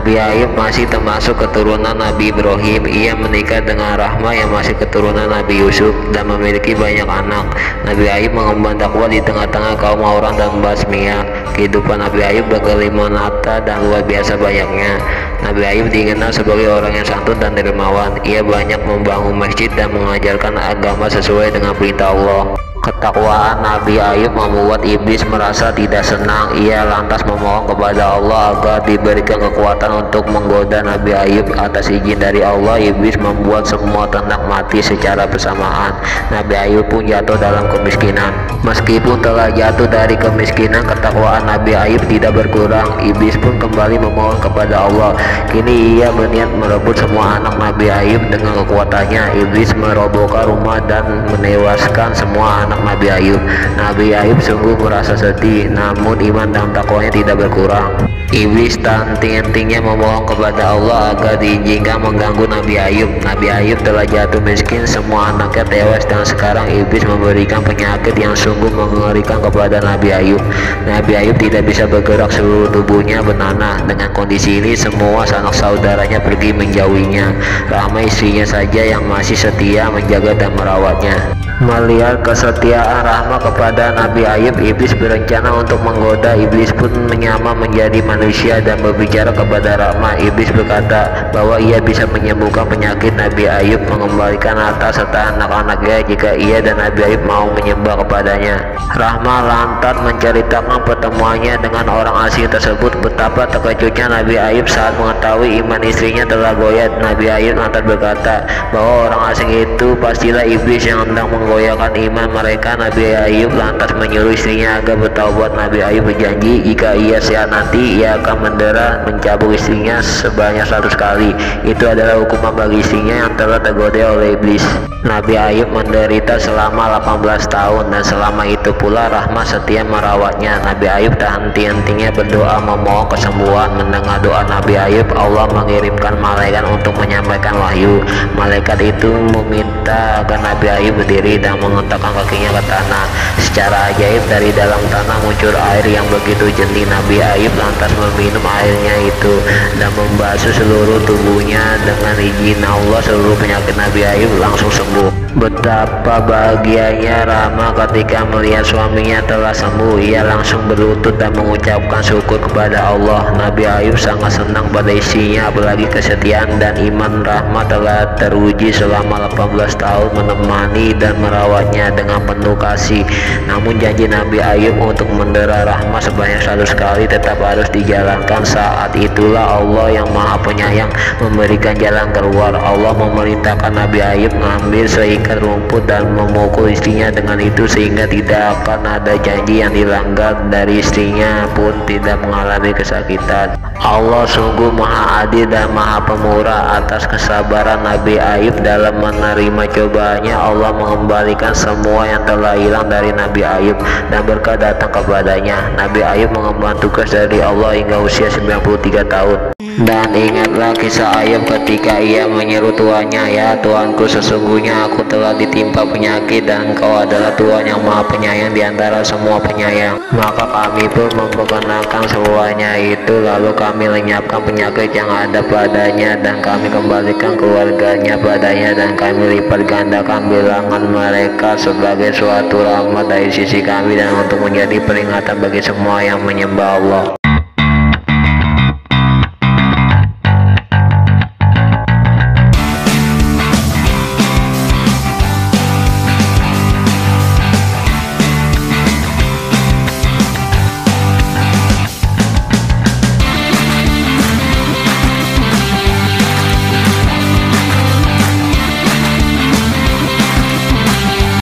Nabi Ayub masih termasuk keturunan Nabi Ibrahim. Ia menikah dengan Rahmah yang masih keturunan Nabi Yusuf dan memiliki banyak anak. Nabi Ayub mengemban dakwah di tengah-tengah kaum Auran dan Basmiyah. Kehidupan Nabi Ayub berkelimanata dan luar biasa banyaknya. Nabi Ayub dikenal sebagai orang yang santun dan dermawan. Ia banyak membangun masjid dan mengajarkan agama sesuai dengan perintah Allah. Ketakwaan Nabi Ayub membuat iblis merasa tidak senang. Ia lantas memohon kepada Allah agar diberikan kekuatan untuk menggoda Nabi Ayub. Atas izin dari Allah, iblis membuat semua ternak mati secara bersamaan. Nabi Ayub pun jatuh dalam kemiskinan. Meskipun telah jatuh dari kemiskinan, ketakwaan Nabi Ayub tidak berkurang. Iblis pun kembali memohon kepada Allah. Kini ia berniat merebut semua anak Nabi Ayub. Dengan kekuatannya, iblis merobohkan rumah dan menewaskan semua anak Nabi Ayub. Nabi Ayub sungguh merasa sedih, namun iman dan takwanya tidak berkurang. Iblis tak henti-hentinya memohon kepada Allah agar diizinkan mengganggu Nabi Ayub. Nabi Ayub telah jatuh miskin, semua anaknya tewas, dan sekarang iblis memberikan penyakit yang sungguh mengerikan kepada Nabi Ayub. Nabi Ayub tidak bisa bergerak, seluruh tubuhnya bernanah. Dengan kondisi ini, semua sanak saudaranya pergi menjauhinya. Rahmah istrinya saja yang masih setia menjaga dan merawatnya. Melihat kesetiaan Rahmah kepada Nabi Ayub, iblis berencana untuk menggoda. Iblis pun menyamar menjadi manusia dan berbicara kepada Rahmah. Iblis berkata bahwa ia bisa menyembuhkan penyakit Nabi Ayub, mengembalikan harta serta anak-anaknya jika ia dan Nabi Ayub mau menyembah kepadanya. Rahmah lantas menceritakan pertemuannya dengan orang asing tersebut. Betapa terkejutnya Nabi Ayub saat mengetahui iman istrinya telah goyah. Nabi Ayub lantas berkata bahwa orang asing itu pastilah iblis yang hendak menggoyahkan iman mereka. Nabi Ayub lantas menyuruh istrinya agar bertaubat. Nabi Ayub berjanji jika ia sehat nanti ia akan mencabuk istrinya sebanyak 100 kali. Itu adalah hukuman bagi istrinya yang telah tergoda oleh iblis. Nabi Ayub menderita selama 18 tahun dan selama itu pula Rahmah setia merawatnya. Nabi Ayub tak henti-hentinya berdoa memohon kesembuhan. Mendengar doa Nabi Ayub, Allah mengirimkan malaikat untuk menyampaikan wahyu. Malaikat itu meminta agar Nabi Ayub berdiri dan mengentakkan kakinya ke tanah. Secara ajaib dari dalam tanah muncul air yang begitu jernih. Nabi Ayub lantas meminum airnya itu dan membasuh seluruh tubuhnya. Dengan izin Allah, seluruh penyakit Nabi Ayub langsung sembuh. Betapa bahagianya Rahmah ketika melihat suaminya telah sembuh. Ia langsung berlutut dan mengucapkan syukur kepada Allah. Nabi Ayub sangat senang pada istrinya, apalagi kesetiaan dan iman Rahmah telah teruji selama 18 tahun menemani dan merawatnya dengan penuh kasih. Namun janji Nabi Ayub untuk mendera Rahmah sebanyak 100 kali tetap harus dijalankan. Saat itulah Allah yang Maha Penyayang memberikan jalan keluar. Allah memerintahkan Nabi Ayub mengambil seikat rumput dan memukul istrinya dengan itu sehingga tidak akan ada janji yang dilanggar. Dari istrinya pun tidak mengalami kesakitan. Allah sungguh Maha Adil dan Maha Pemurah. Atas kesabaran Nabi Ayub dalam menerima cobaannya, Allah mengembalikan semua yang telah hilang dari Nabi Ayub dan berkah datang kepadanya. Nabi Ayub mengemban tugas dari Allah hingga usia 93 tahun. Dan ingatlah kisah Ayub ketika ia menyeru tuannya, "Ya Tuanku, sesungguhnya aku telah ditimpa penyakit dan Engkau adalah Tuhan yang Maha Penyayang di antara semua penyayang." Maka kami pun memperkenalkan semuanya itu, lalu kami lenyapkan penyakit yang ada padanya dan kami kembalikan keluarganya padanya, dan kami lipat gandakan bilangan mereka sebagai suatu rahmat dari sisi kami dan untuk menjadi peringatan bagi semua yang menyembah Allah.